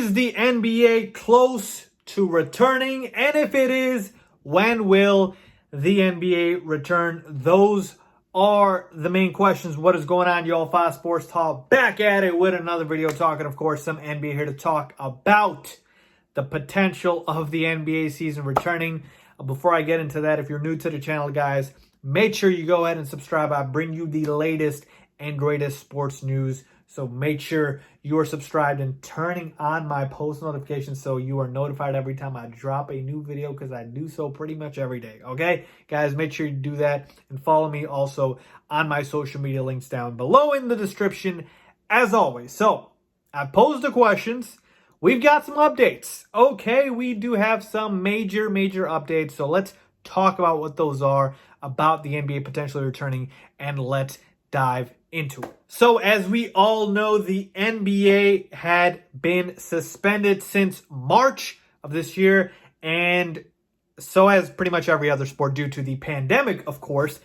Is the NBA close to returning? And if it is, when will the NBA return? Those are the main questions. What is going on, y'all? Faiz Sports Talk back at it with another video talking, of course, some NBA here to talk about the potential of the NBA season returning. Before I get into that, if you're new to the channel, guys, make sure you go ahead and subscribe. I bring you the latest and greatest sports news. So make sure you are subscribed and turning on my post notifications so you are notified every time I drop a new video, because I do so pretty much every day. Okay, guys, make sure you do that and follow me also on my social media links down below in the description as always. So I posed the questions. We've got some updates. Okay, we do have some major updates. So let's talk about what those are, about the NBA potentially returning, and let's dive into it. So as we all know, the NBA had been suspended since March of this year, and so has pretty much every other sport due to the pandemic, of course.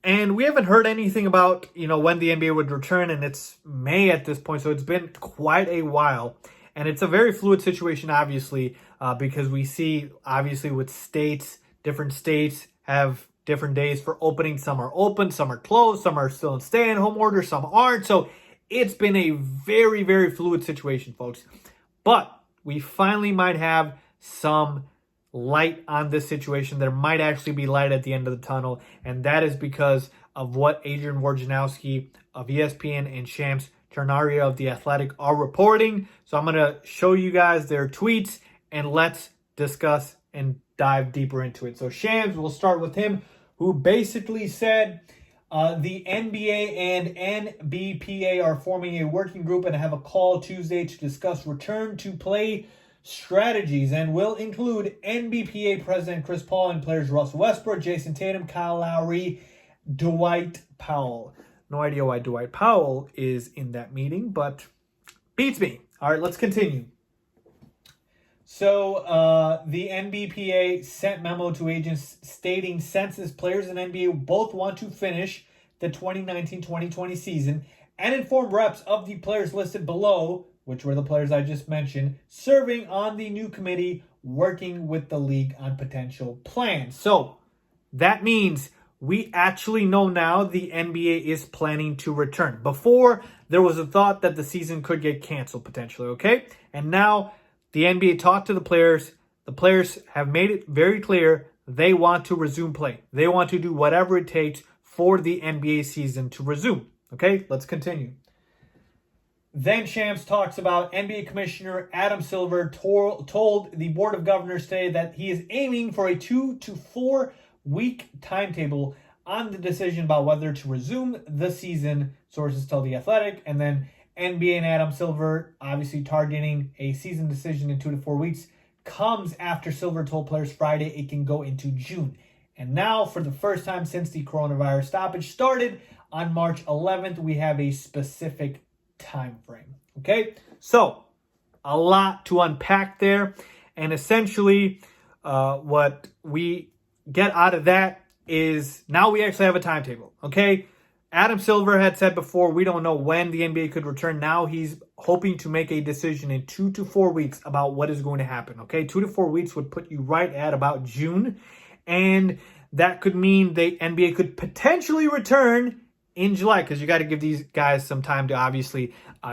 And we haven't heard anything about, when the NBA would return, and it's May at this point, so it's been quite a while. And it's a very fluid situation, obviously, because we see, obviously, with states, different states have different days for opening. Some are open, some are closed, some are still in stay-at-home order, some aren't. So it's been a very fluid situation, folks. But we finally might have some light on this situation. There might actually be light at the end of the tunnel, and that is because of what Adrian Wojnarowski of ESPN and Shams Charania of The Athletic are reporting. So I'm going to show you guys their tweets, and let's discuss and dive deeper into it. So Shams, we'll start with him, who basically said the NBA and NBPA are forming a working group and have a call Tuesday to discuss return to play strategies, and will include NBPA President Chris Paul and players Russell Westbrook, Jason Tatum, Kyle Lowry, Dwight Powell. No idea why Dwight Powell is in that meeting, but beats me. All right, let's continue. So the NBPA sent memo to agents stating since players in NBA both want to finish the 2019-2020 season, and inform reps of the players listed below, which were the players I just mentioned, serving on the new committee working with the league on potential plans. So that means we actually know now the NBA is planning to return. Before, there was a thought that the season could get canceled potentially, okay? And now the NBA talked to the players. The players have made it very clear they want to resume play. They want to do whatever it takes for the NBA season to resume. Okay, let's continue. Then Shams talks about NBA Commissioner Adam Silver told the Board of Governors today that he is aiming for a 2 to 4 week timetable on the decision about whether to resume the season, sources tell The Athletic. And then NBA and Adam Silver obviously targeting a season decision in 2 to 4 weeks comes after Silver told players Friday it can go into June. And now, for the first time since the coronavirus stoppage started on March 11th, we have a specific time frame. Okay, so a lot to unpack there, and essentially what we get out of that is now we actually have a timetable. Okay, Adam Silver had said before we don't know when the NBA could return. Now he's hoping to make a decision in 2 to 4 weeks about what is going to happen. Okay, 2 to 4 weeks would put you right at about June, and that could mean the NBA could potentially return in July, because you got to give these guys some time to obviously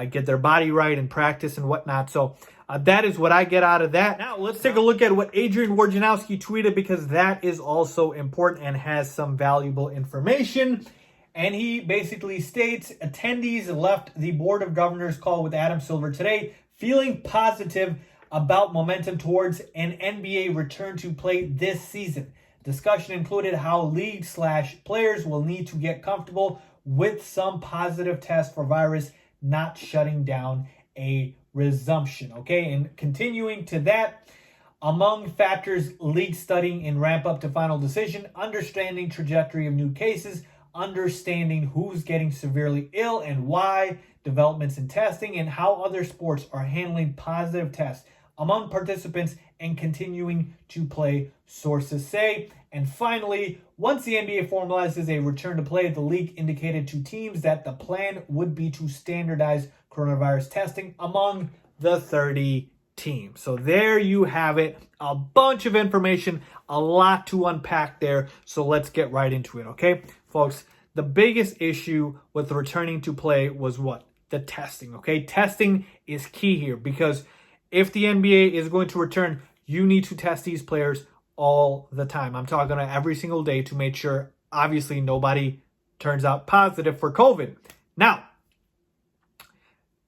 get their body right and practice and whatnot. So that is what I get out of that. Now let's take a look at what Adrian Wojnarowski tweeted, because that is also important and has some valuable information. And he basically states attendees left the Board of Governors call with Adam Silver today feeling positive about momentum towards an NBA return to play this season. Discussion included how league/players will need to get comfortable with some positive tests for virus not shutting down a resumption. Okay, and continuing to that, among factors league studying in ramp up to final decision, understanding trajectory of new cases, understanding who's getting severely ill and why, developments in testing, and how other sports are handling positive tests among participants and continuing to play, sources say. And finally, once the NBA formalizes a return to play, the league indicated to teams that the plan would be to standardize coronavirus testing among the 30 teams. So there you have it. A bunch of information, a lot to unpack there. So let's get right into it, okay? Folks, the biggest issue with returning to play was what? The testing, okay? Testing is key here because if the NBA is going to return, you need to test these players all the time. I'm talking about every single day to make sure, obviously, nobody turns out positive for COVID. Now,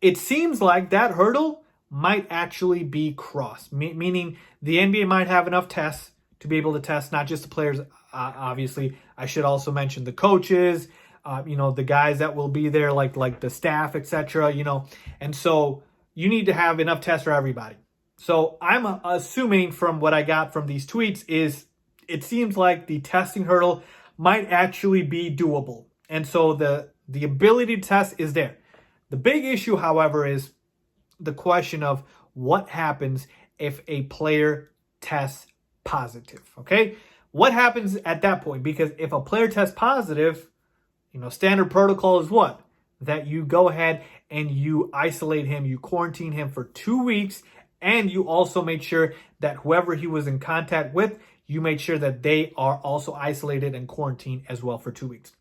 it seems like that hurdle might actually be crossed, meaning the NBA might have enough tests to be able to test not just the players, obviously. I should also mention the coaches, the guys that will be there, like the staff, etc. And so you need to have enough tests for everybody. So I'm assuming from what I got from these tweets is it seems like the testing hurdle might actually be doable. And so the ability to test is there. The big issue, however, is the question of what happens if a player tests positive, okay? What happens at that point? Because if a player tests positive, standard protocol is what? That you go ahead and you isolate him, you quarantine him for 2 weeks, and you also make sure that whoever he was in contact with, you make sure that they are also isolated and quarantined as well for 2 weeks.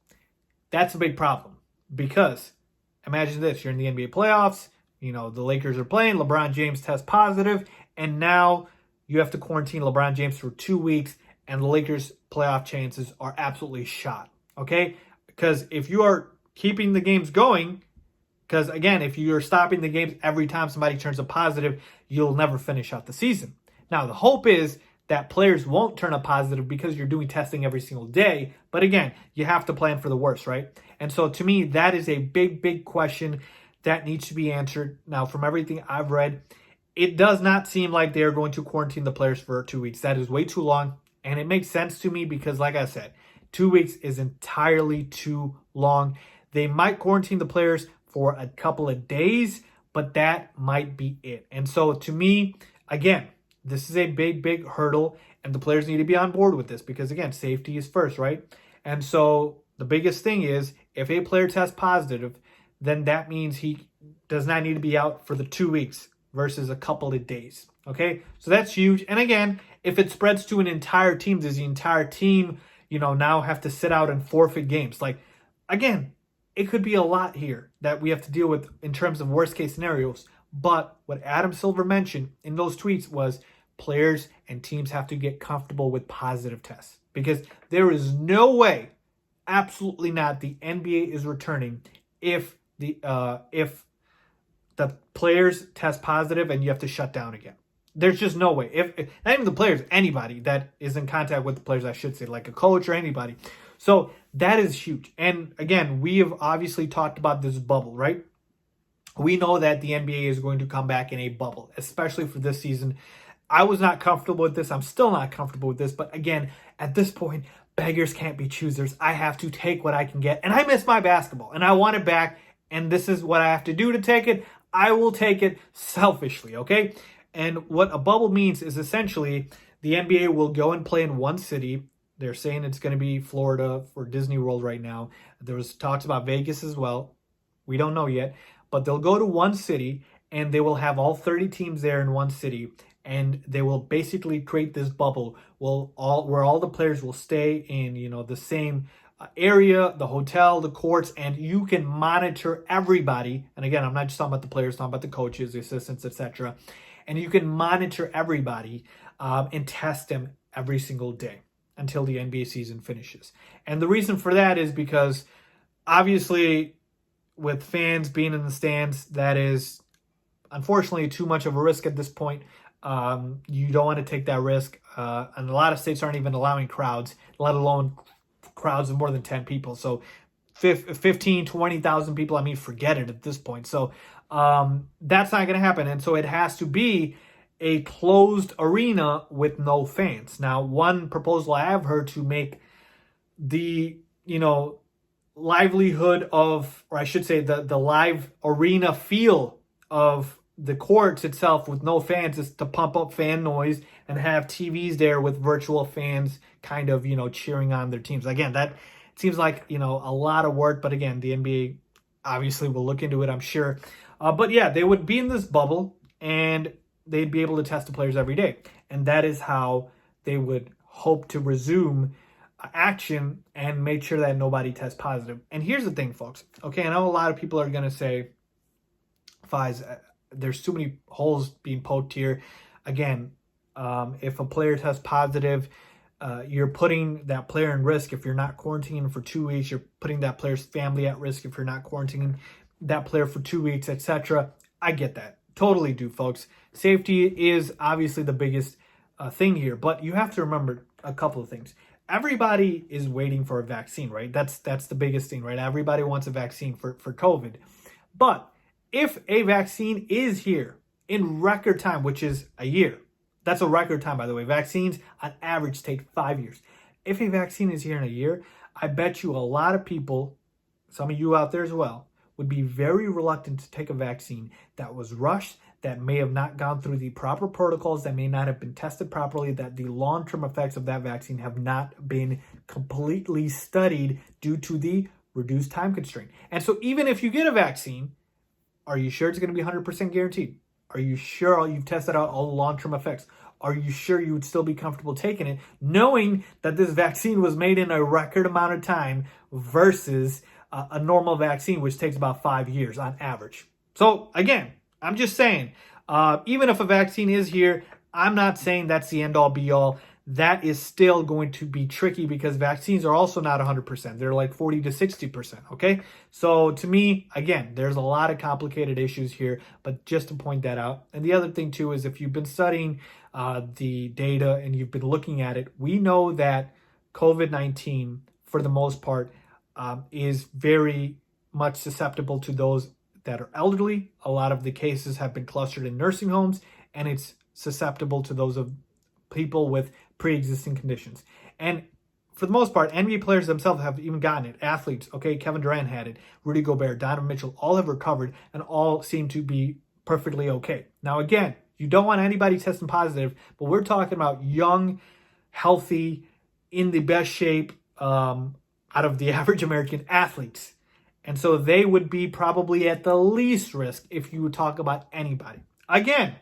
That's a big problem because imagine this, you're in the NBA playoffs, the Lakers are playing, LeBron James tests positive, and now you have to quarantine LeBron James for 2 weeks, and the Lakers' playoff chances are absolutely shot, okay? Because if you are keeping the games going, because again, if you're stopping the games every time somebody turns a positive, you'll never finish out the season. Now, the hope is that players won't turn a positive because you're doing testing every single day. But again, you have to plan for the worst, right? And so to me, that is a big, big question that needs to be answered. Now, from everything I've read, it does not seem like they're going to quarantine the players for 2 weeks. That is way too long. And it makes sense to me because, like I said, 2 weeks is entirely too long. They might quarantine the players for a couple of days, but that might be it. And so to me, again, this is a big, big hurdle, and the players need to be on board with this because, again, safety is first, right? And so the biggest thing is if a player tests positive, then that means he does not need to be out for the 2 weeks versus a couple of days, okay? So that's huge. And again, if it spreads to an entire team, does the entire team, now have to sit out and forfeit games? Like, again, it could be a lot here that we have to deal with in terms of worst case scenarios. But what Adam Silver mentioned in those tweets was players and teams have to get comfortable with positive tests because there is no way, absolutely not, the NBA is returning if the players test positive and you have to shut down again. There's just no way. If not even the players, anybody that is in contact with the players, I should say, like a coach or anybody. So that is huge. And again, we have obviously talked about this bubble, right? We know that the NBA is going to come back in a bubble, especially for this season. I was not comfortable with this. I'm still not comfortable with this. But again, at this point, beggars can't be choosers. I have to take what I can get. And I miss my basketball. And I want it back. And this is what I have to do to take it. I will take it selfishly, okay? And what a bubble means is essentially the NBA will go and play in one city. They're saying it's going to be Florida for Disney World right now. There was talks about Vegas as well. We don't know yet. But they'll go to one city and they will have all 30 teams there in one city. And they will basically create this bubble where all the players will stay in, the same area, the hotel, the courts, and you can monitor everybody. And again, I'm not just talking about the players, I'm talking about the coaches, the assistants, etc. And you can monitor everybody and test them every single day until the NBA season finishes. And the reason for that is because obviously with fans being in the stands, that is unfortunately too much of a risk at this point. You don't want to take that risk. And a lot of states aren't even allowing crowds, let alone crowds of more than 10 people. So 15, 20,000 people, I mean, forget it at this point. So that's not going to happen. And so it has to be a closed arena with no fans. Now, one proposal I have heard to make the, livelihood of, or I should say the live arena feel of the courts itself with no fans is to pump up fan noise and have TVs there with virtual fans kind of, cheering on their teams. Again, that seems like, a lot of work, but again, the NBA obviously will look into it, I'm sure. But yeah, they would be in this bubble. and they'd be able to test the players every day. And that is how they would hope to resume action and make sure that nobody tests positive. And here's the thing, folks. Okay, I know a lot of people are going to say, Faiz, there's too many holes being poked here. Again, if a player tests positive, you're putting that player in risk. If you're not quarantining for 2 weeks, you're putting that player's family at risk if you're not quarantining that player for 2 weeks, etc. I get that. Totally do, folks. Safety is obviously the biggest thing here, but you have to remember a couple of things. Everybody is waiting for a vaccine, right? That's the biggest thing, right? Everybody wants a vaccine for COVID. But if a vaccine is here in record time, which is a year, that's a record time, by the way. Vaccines on average take 5 years. If a vaccine is here in a year, I bet you a lot of people, some of you out there as well, would be very reluctant to take a vaccine that was rushed, that may have not gone through the proper protocols, that may not have been tested properly, that the long-term effects of that vaccine have not been completely studied due to the reduced time constraint. And so even if you get a vaccine, are you sure it's going to be 100% guaranteed? Are you sure you've tested out all the long-term effects? Are you sure you would still be comfortable taking it, knowing that this vaccine was made in a record amount of time versus a normal vaccine, which takes about 5 years on average? So again, I'm just saying, even if a vaccine is here, I'm not saying that's the end-all be-all. That is still going to be tricky because vaccines are also not 100%. They're like 40 to 60%, okay? So to me, again, there's a lot of complicated issues here, but just to point that out. And the other thing too is if you've been studying the data and you've been looking at it, we know that COVID-19, for the most part, is very much susceptible to those that are elderly. A lot of the cases have been clustered in nursing homes, and it's susceptible to those of people with pre-existing conditions. And for the most part, NBA players themselves have even gotten it. Athletes, okay, Kevin Durant had it, Rudy Gobert, Donovan Mitchell, all have recovered and all seem to be perfectly okay. Now, again, you don't want anybody testing positive, but we're talking about young, healthy, in the best shape out of the average American athletes. And so they would be probably at the least risk if you would talk about anybody. Again,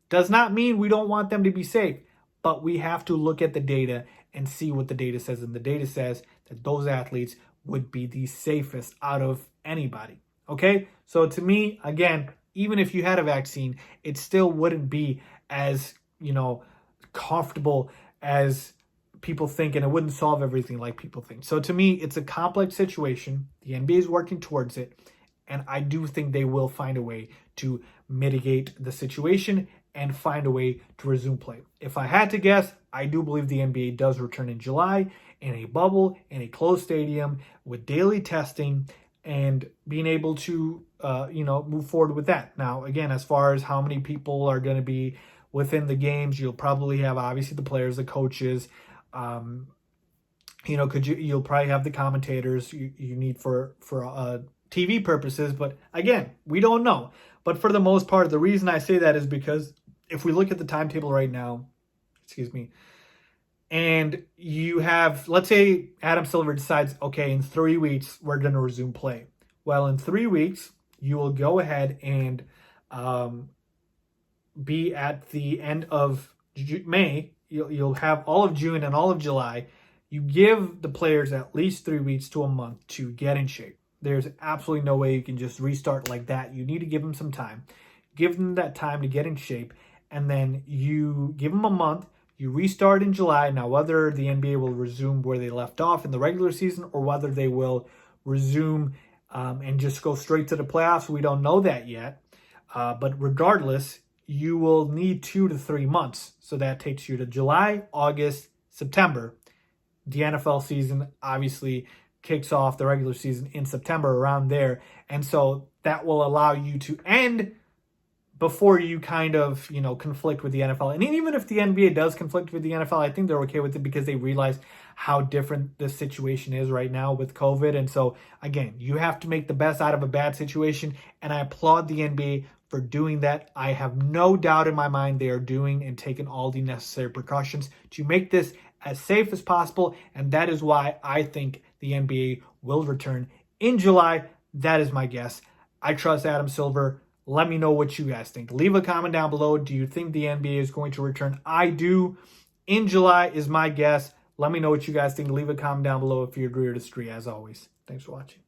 does not mean we don't want them to be safe, but we have to look at the data and see what the data says. And the data says that those athletes would be the safest out of anybody. Okay? So to me, again, even if you had a vaccine, it still wouldn't be as, comfortable as people think, and it wouldn't solve everything like people think. So to me, it's a complex situation. The NBA is working towards it, and I do think they will find a way to mitigate the situation and find a way to resume play. If I had to guess, I do believe the NBA does return in July in a bubble, in a closed stadium, with daily testing and being able to, move forward with that. Now, again, as far as how many people are going to be within the games, you'll probably have, obviously, the players, the coaches, you'll probably have the commentators you need for TV purposes. But again, we don't know. But for the most part, the reason I say that is because if we look at the timetable right now, and you have, let's say Adam Silver decides, okay, in 3 weeks, we're going to resume play. Well, in 3 weeks, you will go ahead and be at the end of May. You'll have all of June and all of July. You give the players at least 3 weeks to a month to get in shape. There's absolutely no way you can just restart like that. You need to give them some time. Give them that time to get in shape. And then you give them a month. You restart in July. Now, whether the NBA will resume where they left off in the regular season or whether they will resume and just go straight to the playoffs, we don't know that yet. But regardless, you will need 2 to 3 months. So that takes you to July, August, September. The NFL season obviously kicks off the regular season in September, around there. And so that will allow you to end before you kind of, conflict with the NFL. And even if the NBA does conflict with the NFL, I think they're okay with it because they realize how different the situation is right now with COVID. And so, again, you have to make the best out of a bad situation. And I applaud the NBA for doing that. I have no doubt in my mind they are doing and taking all the necessary precautions to make this as safe as possible. And that is why I think the NBA will return in July. That is my guess. I trust Adam Silver Let me know what you guys think. Leave a comment down below. Do you think the NBA is going to return? I do. In July is my guess. Let me know what you guys think. Leave a comment down below if you agree or disagree, as always. Thanks for watching.